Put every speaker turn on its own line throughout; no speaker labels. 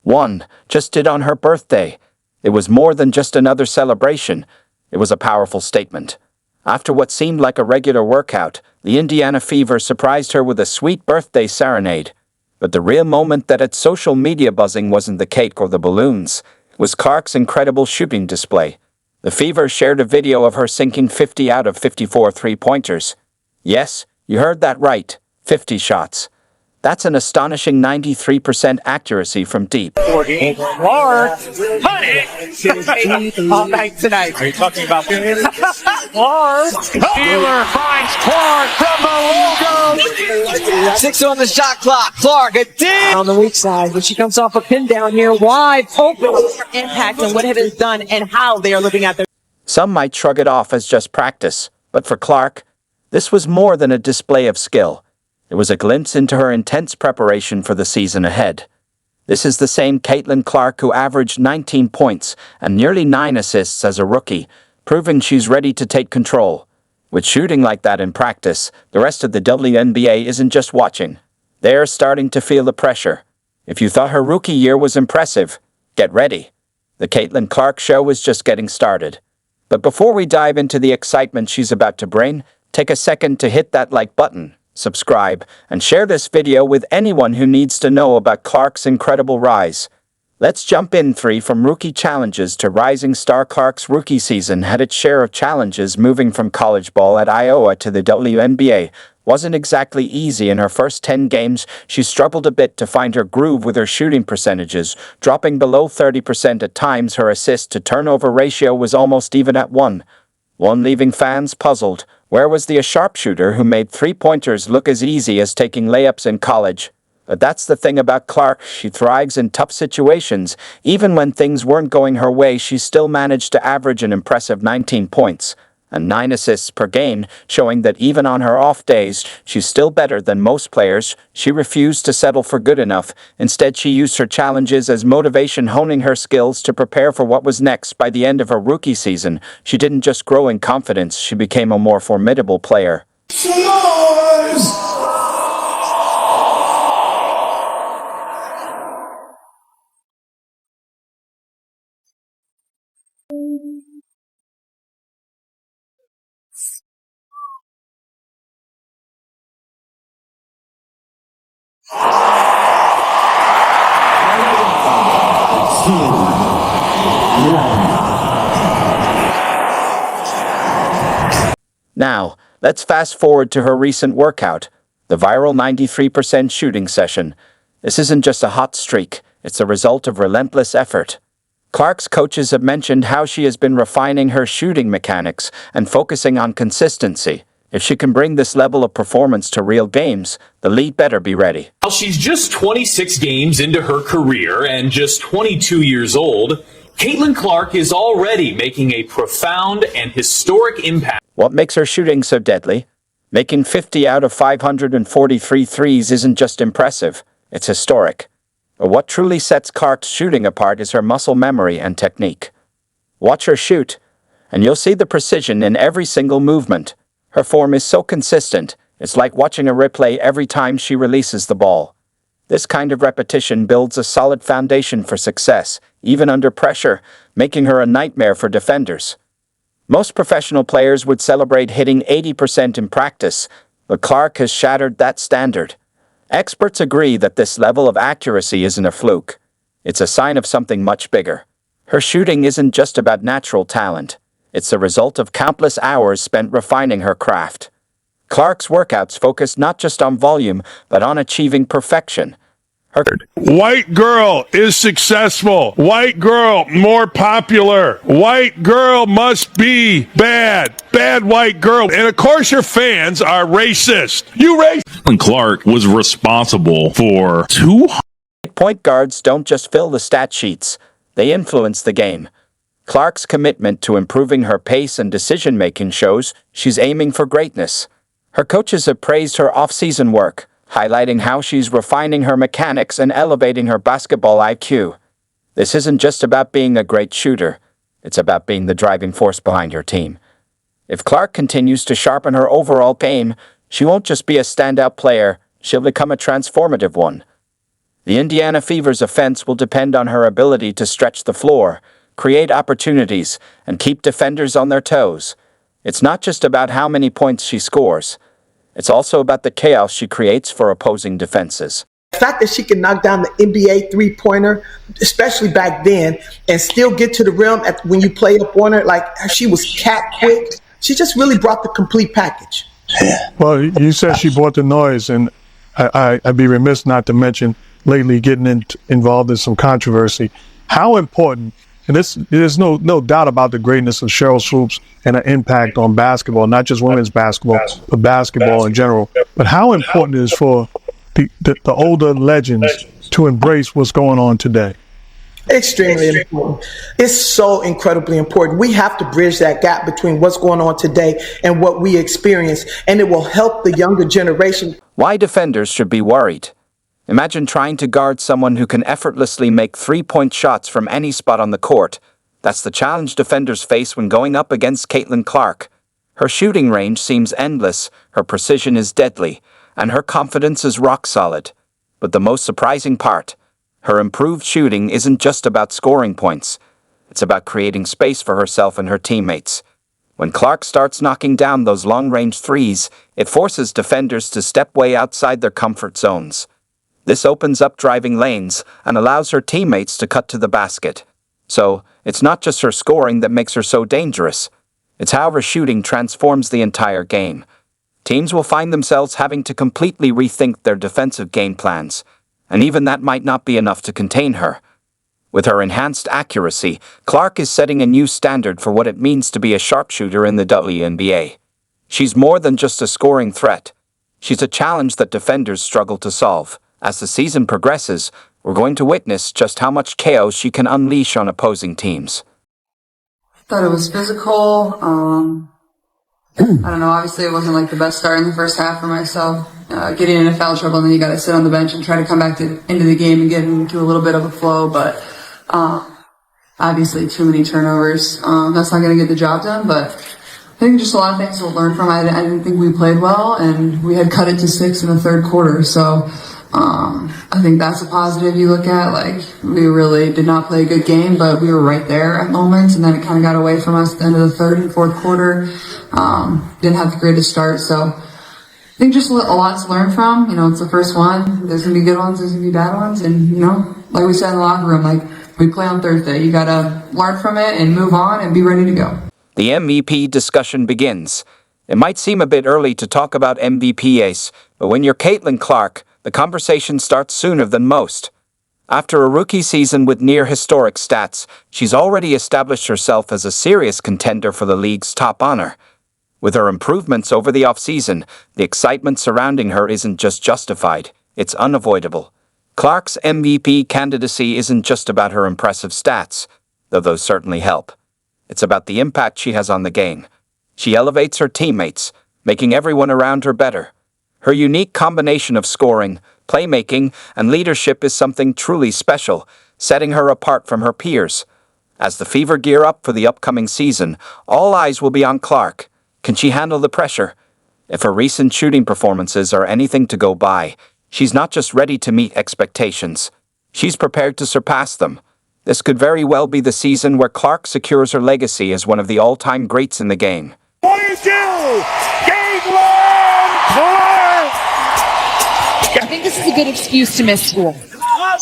One just did on her birthday. It was more than just another celebration. It was a powerful statement. After what seemed like a regular workout, the Indiana Fever surprised her with a sweet birthday serenade. But the real moment that had social media buzzing wasn't the cake or the balloons. It was Clark's incredible shooting display. The Fever shared a video of her sinking 50 out of 54 three-pointers. Yes, you heard that right, 50 shots. That's an astonishing 93% accuracy from deep.
Clark, all night tonight. Are you talking about Clark? Taylor finds Clark from the logo. 6 on the shot clock. Clark, a dig on the weak side, but she comes off a pin down here wide open. Impact and what it has done and how they are looking at their.
Some might shrug it off as just practice, but for Clark, this was more than a display of skill. It was a glimpse into her intense preparation for the season ahead. This is the same Caitlyn Clark who averaged 19 points and nearly 9 assists as a rookie, proving she's ready to take control. With shooting like that in practice, the rest of the WNBA isn't just watching. They're starting to feel the pressure. If you thought her rookie year was impressive, get ready. The Caitlyn Clark show is just getting started. But before we dive into the excitement she's about to bring, take a second to hit that like button, subscribe, and share this video with anyone who needs to know about Clark's incredible rise. Let's jump in. 3 from rookie challenges to rising star. Clark's rookie season had its share of challenges. Moving from college ball at Iowa to the WNBA wasn't exactly easy. In her first 10 games, she struggled a bit to find her groove with her shooting percentages, dropping below 30% at times. Her assist-to-turnover ratio was almost even at 1, leaving fans puzzled. Where was the sharpshooter who made three-pointers look as easy as taking layups in college? But that's the thing about Clark, she thrives in tough situations. Even when things weren't going her way, she still managed to average an impressive 19 points and 9 assists per game, showing that even on her off days, she's still better than most players. She refused to settle for good enough. Instead, she used her challenges as motivation, honing her skills to prepare for what was next. By the end of her rookie season, she didn't just grow in confidence, she became a more formidable player. Now, let's fast forward to her recent workout, the viral 93% shooting session. This isn't just a hot streak, it's a result of relentless effort. Clark's coaches have mentioned how she has been refining her shooting mechanics and focusing on consistency. If she can bring this level of performance to real games, the league better be ready.
While she's just 26 games into her career and just 22 years old, Caitlyn Clark is already making a profound and historic impact.
What makes her shooting so deadly? Making 50 out of 543 threes isn't just impressive, it's historic. But what truly sets Clark's shooting apart is her muscle memory and technique. Watch her shoot, and you'll see the precision in every single movement. Her form is so consistent, it's like watching a replay every time she releases the ball. This kind of repetition builds a solid foundation for success, even under pressure, making her a nightmare for defenders. Most professional players would celebrate hitting 80% in practice, but Clark has shattered that standard. Experts agree that this level of accuracy isn't a fluke. It's a sign of something much bigger. Her shooting isn't just about natural talent. It's the result of countless hours spent refining her craft. Clark's workouts focus not just on volume, but on achieving perfection.
White girl is successful. White girl more popular. White girl must be bad. Bad white girl. And of course your fans are racist. You racist.
When Clark was responsible for 200
Point guards don't just fill the stat sheets, they influence the game. Clark's commitment to improving her pace and decision-making shows she's aiming for greatness. Her coaches have praised her off-season work, highlighting how she's refining her mechanics and elevating her basketball IQ. This isn't just about being a great shooter, it's about being the driving force behind her team. If Clark continues to sharpen her overall game, she won't just be a standout player, she'll become a transformative one. The Indiana Fever's offense will depend on her ability to stretch the floor, create opportunities, and keep defenders on their toes. It's not just about how many points she scores. It's also about the chaos she creates for opposing defenses.
The fact that she can knock down the NBA three-pointer, especially back then, and still get to the rim when you played up on her, like she was cat quick. She just really brought the complete package.
Well, you said she brought the noise, and I'd be remiss not to mention lately getting involved in some controversy. How important, and there's no doubt about the greatness of Cheryl Swoops and her impact on basketball, not just women's basketball, but basketball in general. But how important it is for the older legends to embrace what's going on today?
Extremely important. It's so incredibly important. We have to bridge that gap between what's going on today and what we experience, and it will help the younger generation.
Why defenders should be worried. Imagine trying to guard someone who can effortlessly make three-point shots from any spot on the court. That's the challenge defenders face when going up against Caitlyn Clark. Her shooting range seems endless, her precision is deadly, and her confidence is rock solid. But the most surprising part, her improved shooting isn't just about scoring points. It's about creating space for herself and her teammates. When Clark starts knocking down those long-range threes, it forces defenders to step way outside their comfort zones. This opens up driving lanes and allows her teammates to cut to the basket. So, it's not just her scoring that makes her so dangerous. It's how her shooting transforms the entire game. Teams will find themselves having to completely rethink their defensive game plans, and even that might not be enough to contain her. With her enhanced accuracy, Clark is setting a new standard for what it means to be a sharpshooter in the WNBA. She's more than just a scoring threat. She's a challenge that defenders struggle to solve. As the season progresses, we're going to witness just how much chaos she can unleash on opposing teams.
Thought it was physical. I don't know, obviously it wasn't like the best start in the first half for myself. Getting into foul trouble, and then you got to sit on the bench and try to come back into the game and get into a little bit of a flow, but obviously too many turnovers. That's not going to get the job done, but I think just a lot of things to learn from. I didn't think we played well, and we had cut it to 6 in the third quarter, so I think that's a positive you look at. Like, we really did not play a good game, but we were right there at moments, and then it kind of got away from us at the end of the third and fourth quarter. Didn't have the greatest start, so I think just a lot to learn from. You know, it's the first one. There's going to be good ones, there's going to be bad ones, and, you know, like we said in the locker room, like, we play on Thursday. You got to learn from it and move on and be ready to go.
The MVP discussion begins. It might seem a bit early to talk about MVP ace, but when you're Caitlyn Clark, the conversation starts sooner than most. After a rookie season with near-historic stats, she's already established herself as a serious contender for the league's top honor. With her improvements over the offseason, the excitement surrounding her isn't just justified, it's unavoidable. Clark's MVP candidacy isn't just about her impressive stats, though those certainly help. It's about the impact she has on the game. She elevates her teammates, making everyone around her better. Her unique combination of scoring, playmaking, and leadership is something truly special, setting her apart from her peers. As the Fever gear up for the upcoming season, all eyes will be on Clark. Can she handle the pressure? If her recent shooting performances are anything to go by, she's not just ready to meet expectations. She's prepared to surpass them. This could very well be the season where Clark secures her legacy as one of the all-time greats in the game.
22! Caitlyn Clark!
I think this is a good excuse to miss school.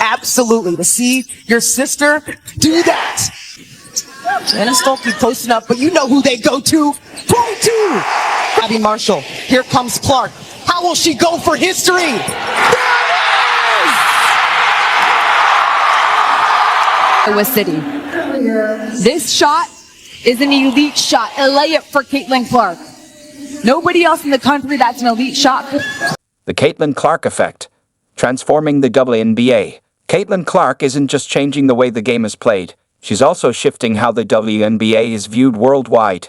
Absolutely. To see your sister do that. Anna Stolke posting up, but you know who they go to. 22! Abby Marshall. Here comes Clark. How will she go for history?
Iowa City. This shot is an elite shot. A layup for Caitlyn Clark. Nobody else in the country that's an elite shot.
The Caitlyn Clark effect. Transforming the WNBA. Caitlyn Clark isn't just changing the way the game is played. She's also shifting how the WNBA is viewed worldwide.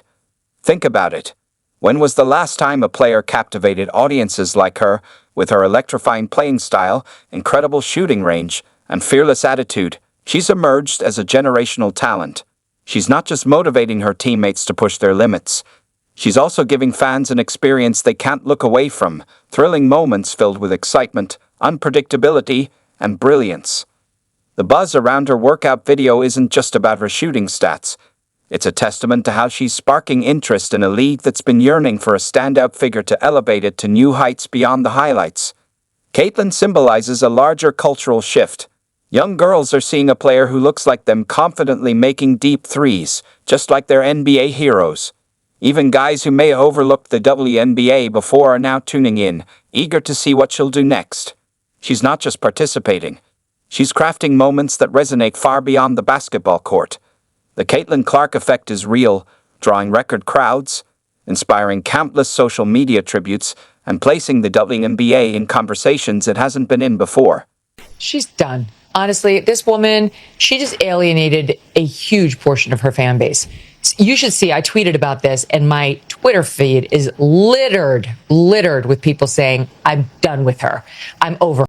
Think about it. When was the last time a player captivated audiences like her, with her electrifying playing style, incredible shooting range, and fearless attitude? She's emerged as a generational talent. She's not just motivating her teammates to push their limits. She's also giving fans an experience they can't look away from, thrilling moments filled with excitement, unpredictability, and brilliance. The buzz around her workout video isn't just about her shooting stats. It's a testament to how she's sparking interest in a league that's been yearning for a standout figure to elevate it to new heights beyond the highlights. Caitlyn symbolizes a larger cultural shift. Young girls are seeing a player who looks like them confidently making deep threes, just like their NBA heroes. Even guys who may have overlooked the WNBA before are now tuning in, eager to see what she'll do next. She's not just participating. She's crafting moments that resonate far beyond the basketball court. The Caitlyn Clark effect is real, drawing record crowds, inspiring countless social media tributes, and placing the WNBA in conversations it hasn't been in before.
She's done. Honestly, this woman, she just alienated a huge portion of her fan base. You should see, I tweeted about this, and my Twitter feed is littered with people saying, I'm done with her. I'm over